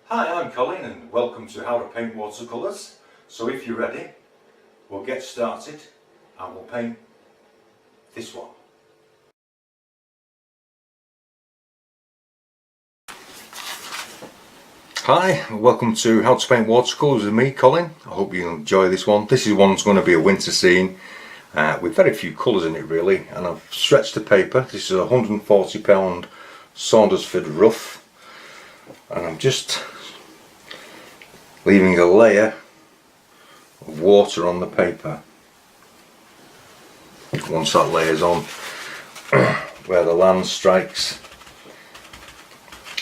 Hi, I'm Colin and welcome to How to Paint Watercolors. So if you're ready, we'll get started and we'll paint this one. Hi, welcome to How to Paint Watercolors with me, Colin. I hope you enjoy this one. This is one's going to be a winter scene with very few colours in it really, and I've stretched the paper. This is a £140 Saundersford rough, and I'm just leaving a layer of water on the paper. Once that layer's on, where the land strikes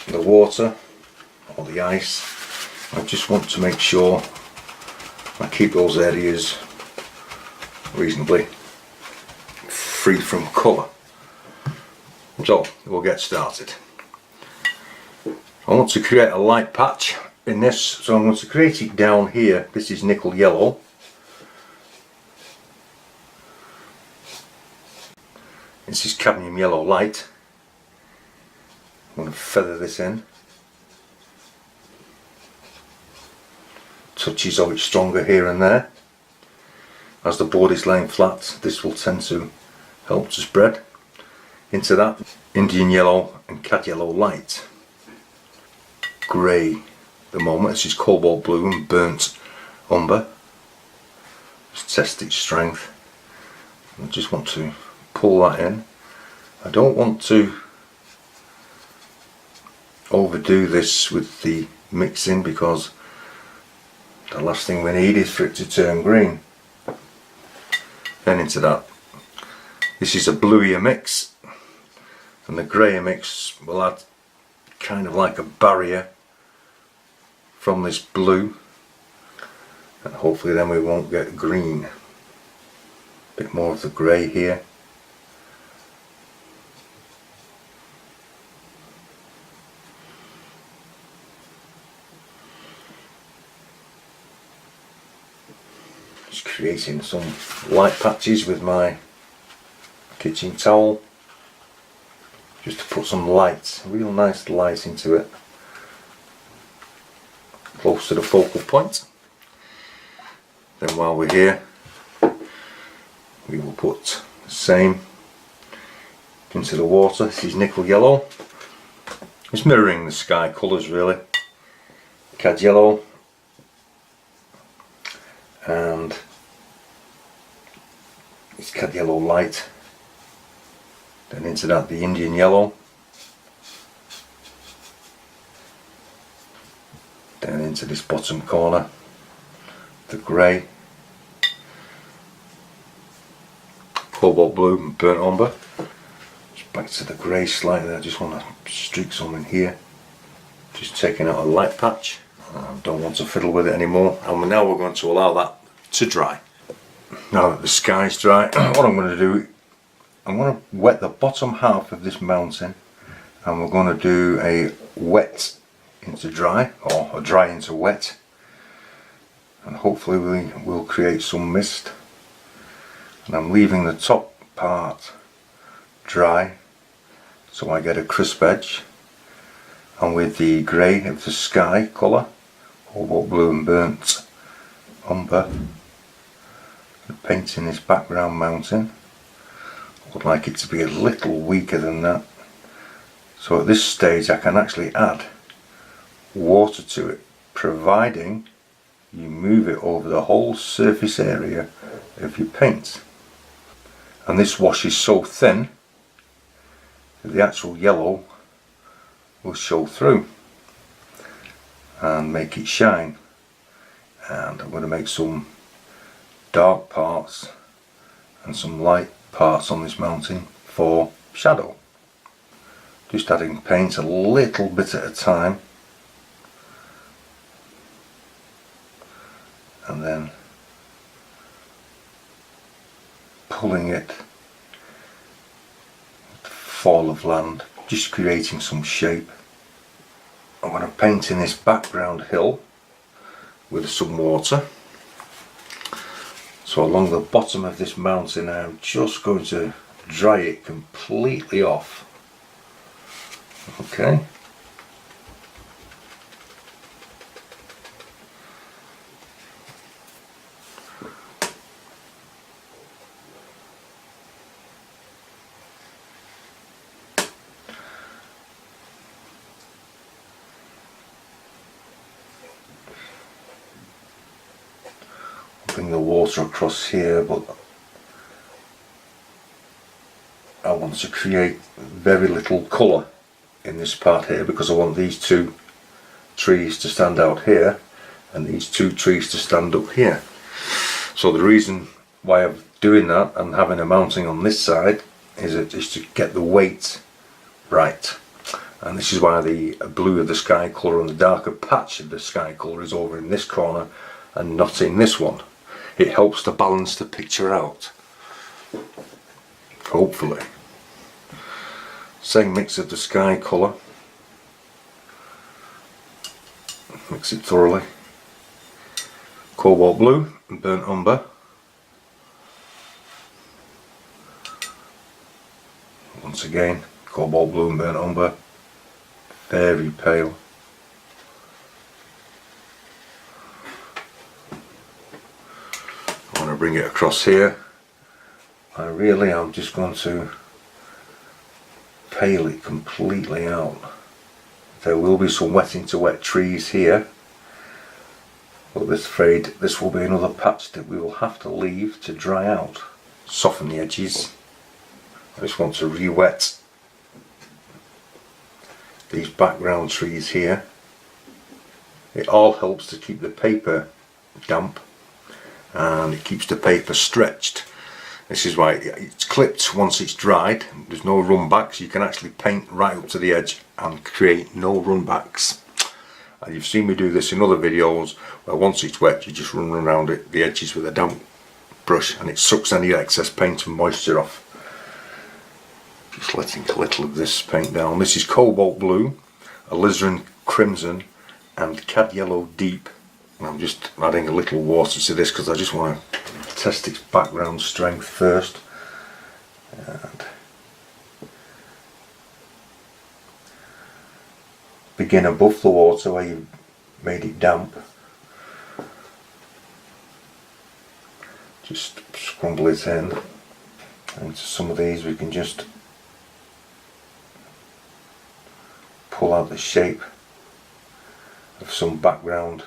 the water or the ice, I just want to make sure I keep those areas reasonably free from colour. So we'll get started. I want to create a light patch in this, so I'm going to create it down here. This is nickel yellow. This is cadmium yellow light. I'm going to feather this in. Touches of it stronger here and there. As the board is laying flat, this will tend to help to spread. Into that, Indian yellow and cad yellow light. Grey. The moment, this is cobalt blue and burnt umber. Just test its strength. I just want to pull that in. I don't want to overdo this with the mixing, because the last thing we need is for it to turn green. Then into that, this is a bluier mix, and the greyer mix will add kind of like a barrier from this blue, and hopefully then we won't get green. A bit more of the grey here. Just creating some light patches with my kitchen towel, just to put some light, real nice light into it, close to the focal point. Then while we're here, we will put the same into the water. This is nickel yellow. It's mirroring the sky colours really. Cad yellow and it's cad yellow light. Then into that the Indian yellow. Then into this bottom corner the grey, cobalt blue and burnt umber. Just back to the grey slightly. I just want to streak some in here. Just taking out a light patch. I don't want to fiddle with it anymore, and now we're going to allow that to dry. Now that the sky's dry, what I'm going to do, I'm going to wet the bottom half of this mountain, and we're going to do a wet into dry, or a dry into wet, and hopefully we will create some mist. And I'm leaving the top part dry so I get a crisp edge, and with the grey of the sky colour, cobalt blue and burnt umber, painting this background mountain. I would like it to be a little weaker than that, so at this stage I can actually add water to it, providing you move it over the whole surface area of your paint. And this wash is so thin that the actual yellow will show through and make it shine. And I'm going to make some dark parts and some light parts on this mountain for shadow. Just adding paint a little bit at a time, and then pulling it with the fall of land, just creating some shape. I'm going to paint in this background hill with some water. So along the bottom of this mountain I'm just going to dry it completely off. Okay. bring the water across here, but I want to create very little colour in this part here because I want these two trees to stand out here and these two trees to stand up here. So the reason why I'm doing that and having a mounting on this side is to get the weight right. And this is why the blue of the sky colour and the darker patch of the sky colour is over in this corner and not in this one. It helps to balance the picture out, hopefully. Same mix of the sky colour, mix it thoroughly. Cobalt blue and burnt umber. Once again, cobalt blue and burnt umber, very pale. I want to bring it across here. I'm just going to pale it completely out. There will be some wetting to wet trees here, but I'm afraid this will be another patch that we will have to leave to dry out. Soften the edges. I just want to re-wet these background trees here. It all helps to keep the paper damp and it keeps the paper stretched. This is why it's clipped once it's dried. There's no run backs. You can actually paint right up to the edge and create no run backs. And you've seen me do this in other videos where once it's wet you just run around the edges with a damp brush and it sucks any excess paint and moisture off. Just letting a little of this paint down. This is cobalt blue, alizarin crimson and cad yellow deep. And I'm just adding a little water to this because I just want to test its background strength first. And begin above the water where you made it damp. Just scrumble it in. And some of these we can just pull out the shape of some background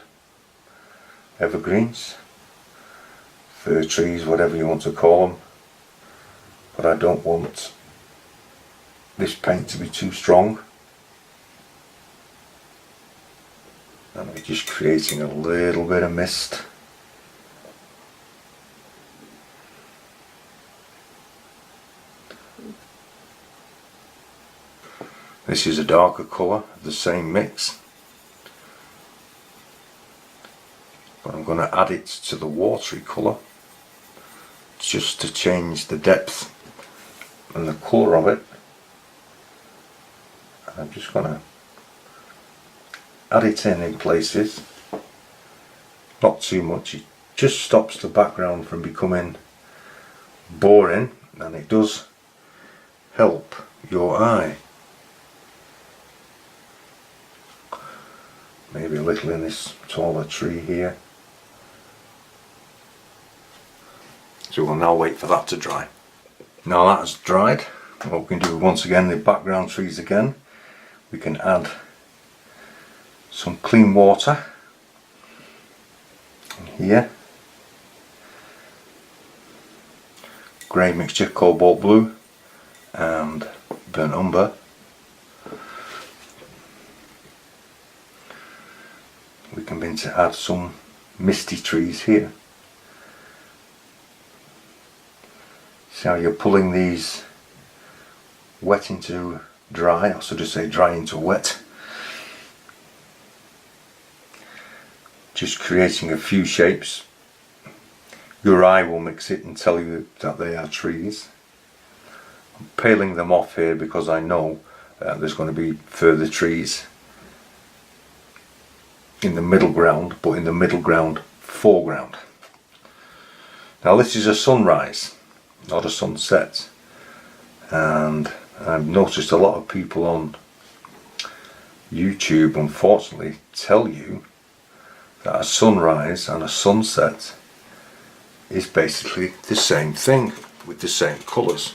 evergreens, fir trees, whatever you want to call them, but I don't want this paint to be too strong, and we're just creating a little bit of mist. This is a darker colour of the same mix, but I'm going to add it to the watery colour just to change the depth and the colour of it. And I'm just going to add it in places, not too much. It just stops the background from becoming boring and it does help your eye. Maybe a little in this taller tree here. So we'll now wait for that to dry. Now that's dried, what we can do once again, the background trees again, we can add some clean water in here. Grey mixture, cobalt blue and burnt umber. We can begin to add some misty trees here. See how you're pulling these wet into dry, or so to say dry into wet. Just creating a few shapes. Your eye will mix it and tell you that they are trees. I'm peeling them off here because I know there's going to be further trees in the middle ground, but in the middle ground foreground. Now this is a sunrise, not a sunset, and I've noticed a lot of people on YouTube unfortunately tell you that a sunrise and a sunset is basically the same thing with the same colours,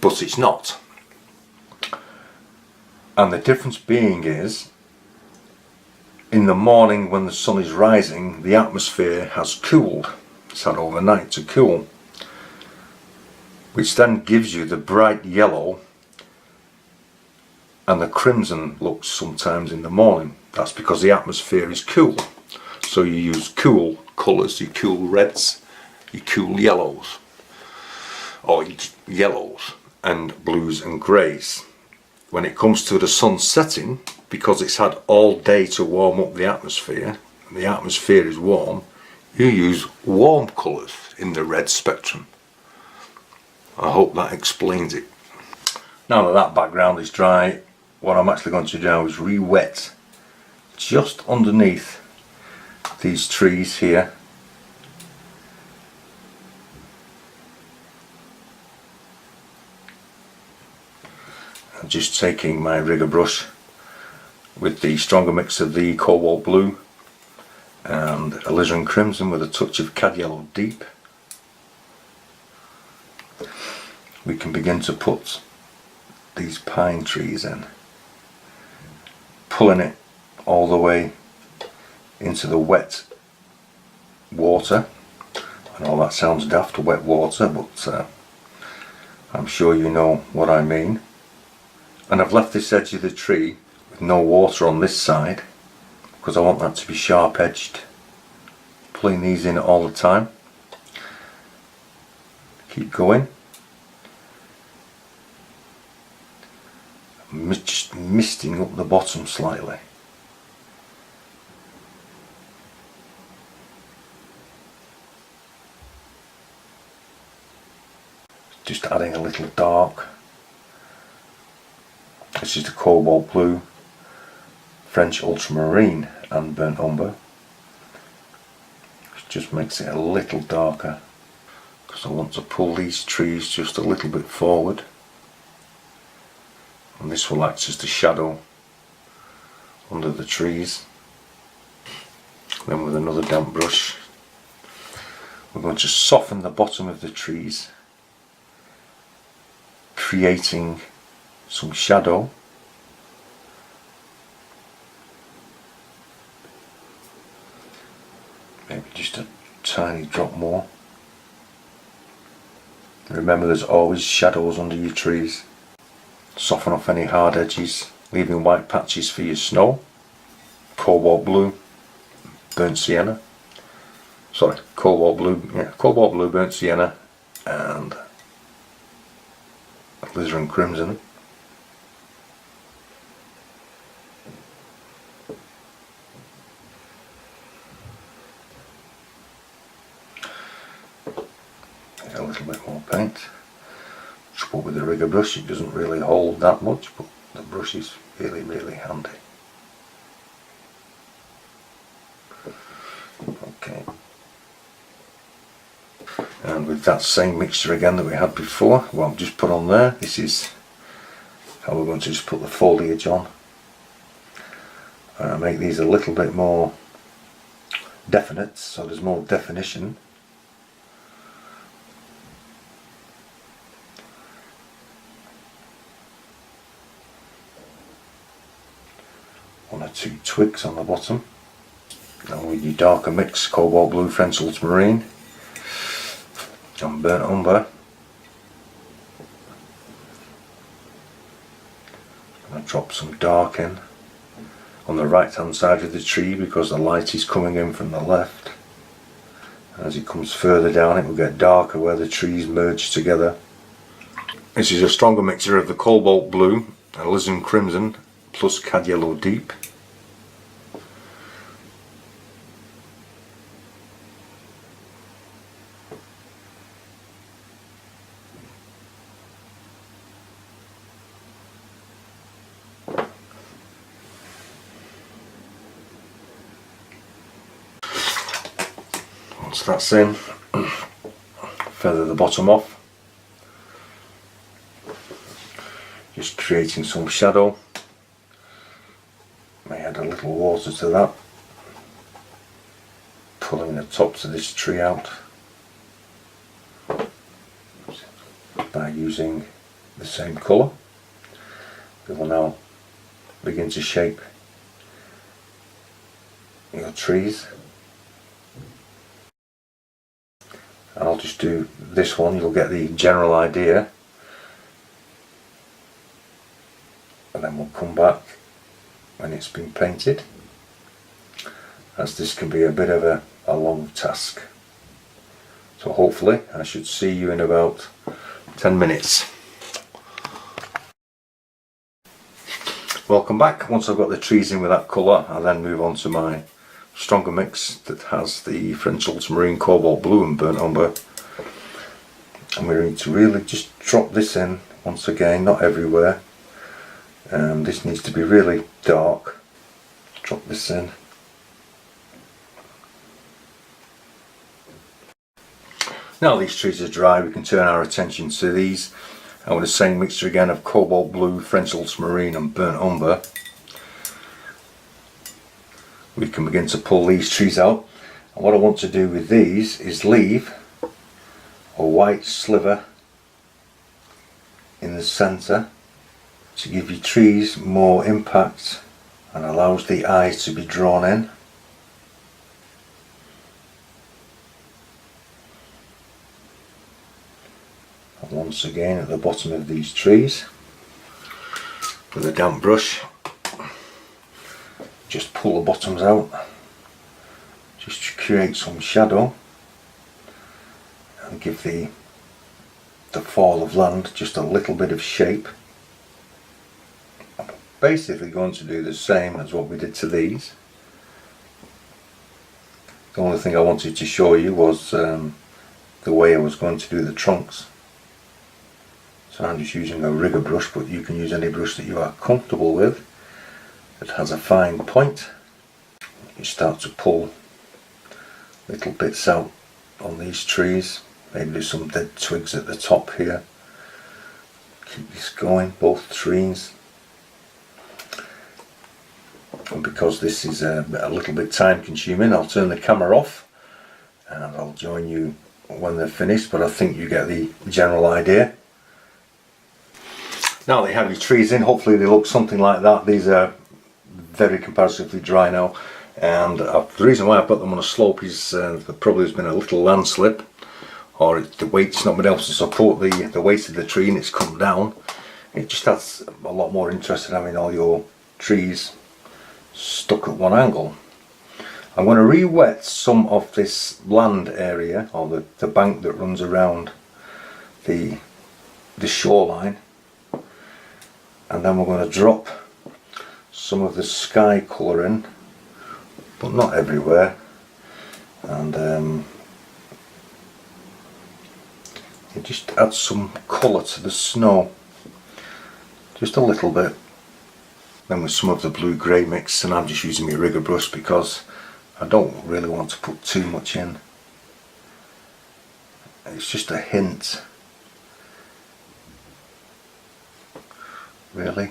but it's not. And the difference being is, in the morning when the sun is rising, the atmosphere has cooled. It's had overnight to cool, which then gives you the bright yellow and the crimson looks sometimes in the morning. That's because the atmosphere is cool. So you use cool colours, you cool reds, you cool yellows, or yellows and blues and greys. When it comes to the sun setting, because it's had all day to warm up the atmosphere, and the atmosphere is warm, you use warm colours in the red spectrum. I hope that explains it. Now that that background is dry, what I'm actually going to do is re-wet just underneath these trees here. I'm just taking my rigger brush with the stronger mix of the cobalt blue and alizarin crimson with a touch of cad yellow deep. We can begin to put these pine trees in, pulling it all the way into the wet water. I know that sounds daft, wet water, but I'm sure you know what I mean. And I've left this edge of the tree with no water on this side because I want that to be sharp edged. Pulling these in all the time. Keep going. Just misting up the bottom slightly. Just adding a little dark. This is the cobalt blue, French ultramarine and burnt umber. Which just makes it a little darker because I want to pull these trees just a little bit forward. And this will act as the shadow under the trees. Then with another damp brush, we're going to soften the bottom of the trees, creating some shadow. Maybe just a tiny drop more. Remember, there's always shadows under your trees. Soften off any hard edges, leaving white patches for your snow. Cobalt blue, burnt sienna. Sorry, cobalt blue, burnt sienna, and alizarin crimson. A little bit more paint. Trouble with the rigger brush, it doesn't really hold that much, but the brush is really, really handy. Okay. And with that same mixture again that we had before, what I've just put on there, this is how we're going to just put the foliage on. Make these a little bit more definite, so there's more definition. One or two twigs on the bottom. And with your darker mix, cobalt blue, French ultramarine and burnt umber. And I drop some dark in on the right hand side of the tree because the light is coming in from the left. As it comes further down, it will get darker where the trees merge together. This is a stronger mixture of the cobalt blue, alizarin crimson plus cad yellow deep. Once that's in, feather the bottom off, just creating some shadow. May add a little water to that, pulling the tops of this tree out by using the same colour. We will now begin to shape your trees. I'll just do this one, you'll get the general idea, and then we'll come back when it's been painted, as this can be a bit of a long task. So hopefully I should see you in about 10 minutes. Welcome back. Once I've got the trees in with that colour, I'll then move on to my stronger mix that has the French ultramarine, cobalt blue and burnt umber, and we're going to really just drop this in once again, not everywhere. This needs to be really dark. Drop this in. Now these trees are dry, we can turn our attention to these, and with the same mixture again of cobalt blue, French ultramarine and burnt umber, we can begin to pull these trees out. And what I want to do with these is leave a white sliver in the centre to give your trees more impact and allows the eyes to be drawn in. And once again at the bottom of these trees with a damp brush, just pull the bottoms out, just to create some shadow and give the fall of land just a little bit of shape. I'm basically going to do the same as what we did to these. The only thing I wanted to show you was the way I was going to do the trunks. So I'm just using a rigger brush, but you can use any brush that you are comfortable with. It has a fine point. You start to pull little bits out on these trees. Maybe there's some dead twigs at the top here. Keep this going, both trees. And because this is a little bit time consuming, I'll turn the camera off and I'll join you when they're finished, but I think you get the general idea. Now that you have your trees in, hopefully they look something like that. These are very comparatively dry now, and the reason why I've got them on a slope is there probably has been a little landslip, or the weight's not been able to support the weight of the tree and it's come down. It just adds a lot more interest in having all your trees stuck at one angle. I'm going to re-wet some of this land area, or the bank that runs around the shoreline, and then we're going to drop some of the sky colour in, but not everywhere, and it just adds some colour to the snow, just a little bit. Then with some of the blue grey mix, and I'm just using my rigger brush because I don't really want to put too much in. It's just a hint, really,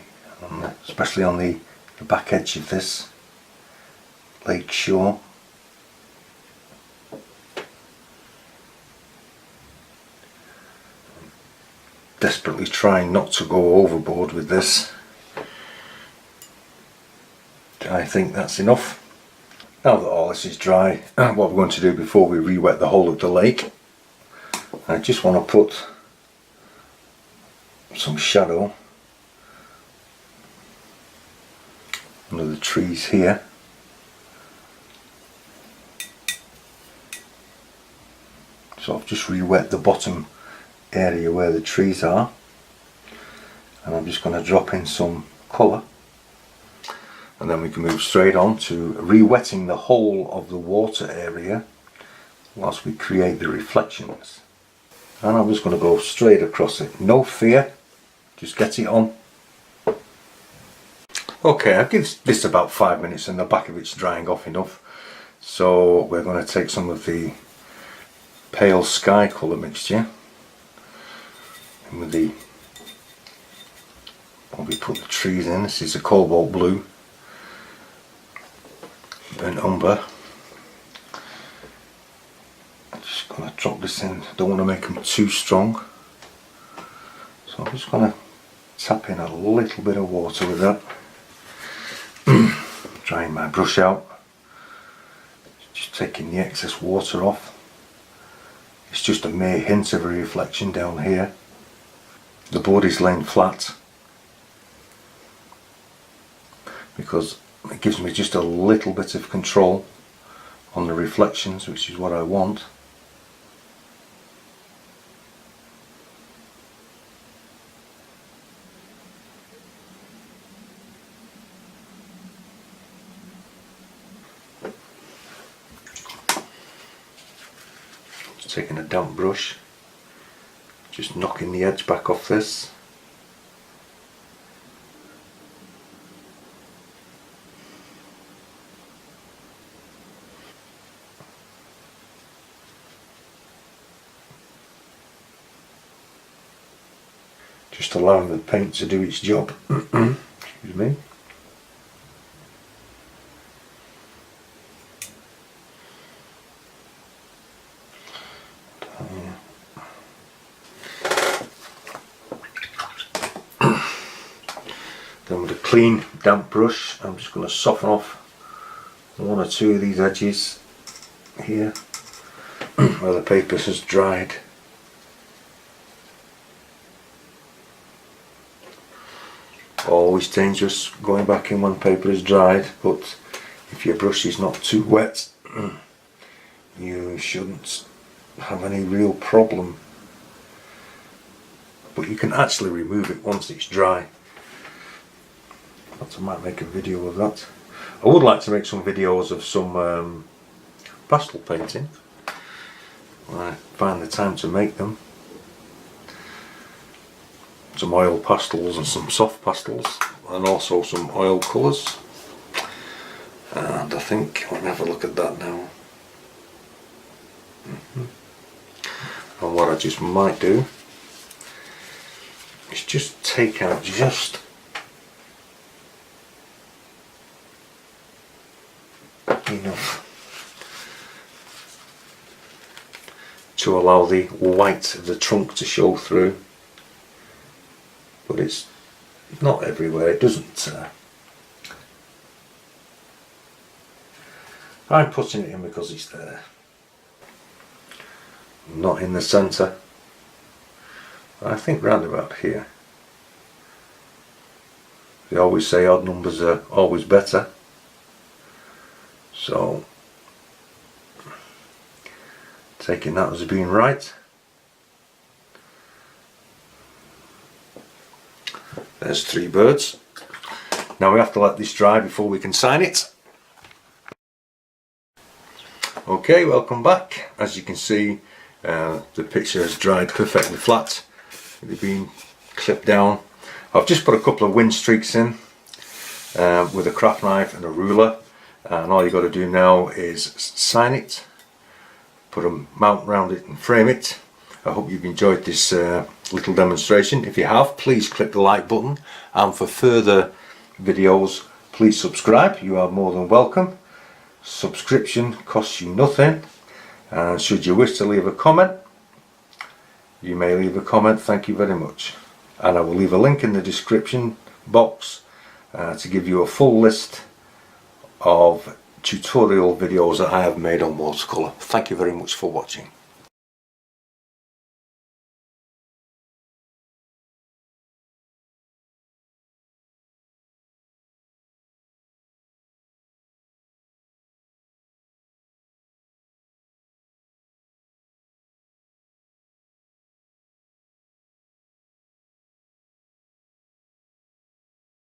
especially on the back edge of this lake shore. Desperately trying not to go overboard with this. I think that's enough. Now that all this is dry, what we're going to do before we re-wet the whole of the lake, I just want to put some shadow under the trees here. So I've just re-wet the bottom area where the trees are, and I'm just going to drop in some colour, and then we can move straight on to re-wetting the whole of the water area whilst we create the reflections. And I'm just going to go straight across it, no fear, just get it on. Okay, I'll give this about 5 minutes and the back of it's drying off enough, so we're going to take some of the pale sky colour mixture, and with the, when we put the trees in, this is a cobalt blue and umber. I'm just going to drop this in, don't want to make them too strong, so I'm just going to tap in a little bit of water with that. Drying my brush out, taking the excess water off. It's just a mere hint of a reflection down here. The board is laying flat because it gives me just a little bit of control on the reflections, which is what I want. Taking a damp brush, just knocking the edge back off this. Just allowing the paint to do its job. Excuse me. Then with a clean damp brush, I'm just going to soften off one or two of these edges here where the paper has dried. Always dangerous going back in when paper is dried, but if your brush is not too wet, you shouldn't have any real problem. But you can actually remove it once it's dry. I might make a video of that. I would like to make some videos of some pastel painting when I find the time to make them. Some oil pastels and some soft pastels, and also some oil colours. And I think, let me have a look at that now. And what I just might do is just take out just enough to allow the white of the trunk to show through, but it's not everywhere. It doesn't. I'm putting it in because it's there, not in the centre. I think round about here. They always say odd numbers are always better. So, taking that as being right. There's 3 birds. Now we have to let this dry before we can sign it. Okay, welcome back. As you can see, the picture has dried perfectly flat. They've been clipped down. I've just put a couple of wind streaks in with a craft knife and a ruler. And all you've got to do now is sign it, put a mount around it and frame it. I hope you've enjoyed this little demonstration. If you have, please click the like button, and for further videos please subscribe. You are more than welcome. Subscription costs you nothing, and should you wish to leave a comment, you may leave a comment. Thank you very much, and I will leave a link in the description box to give you a full list of tutorial videos that I have made on watercolour. Thank you very much for watching.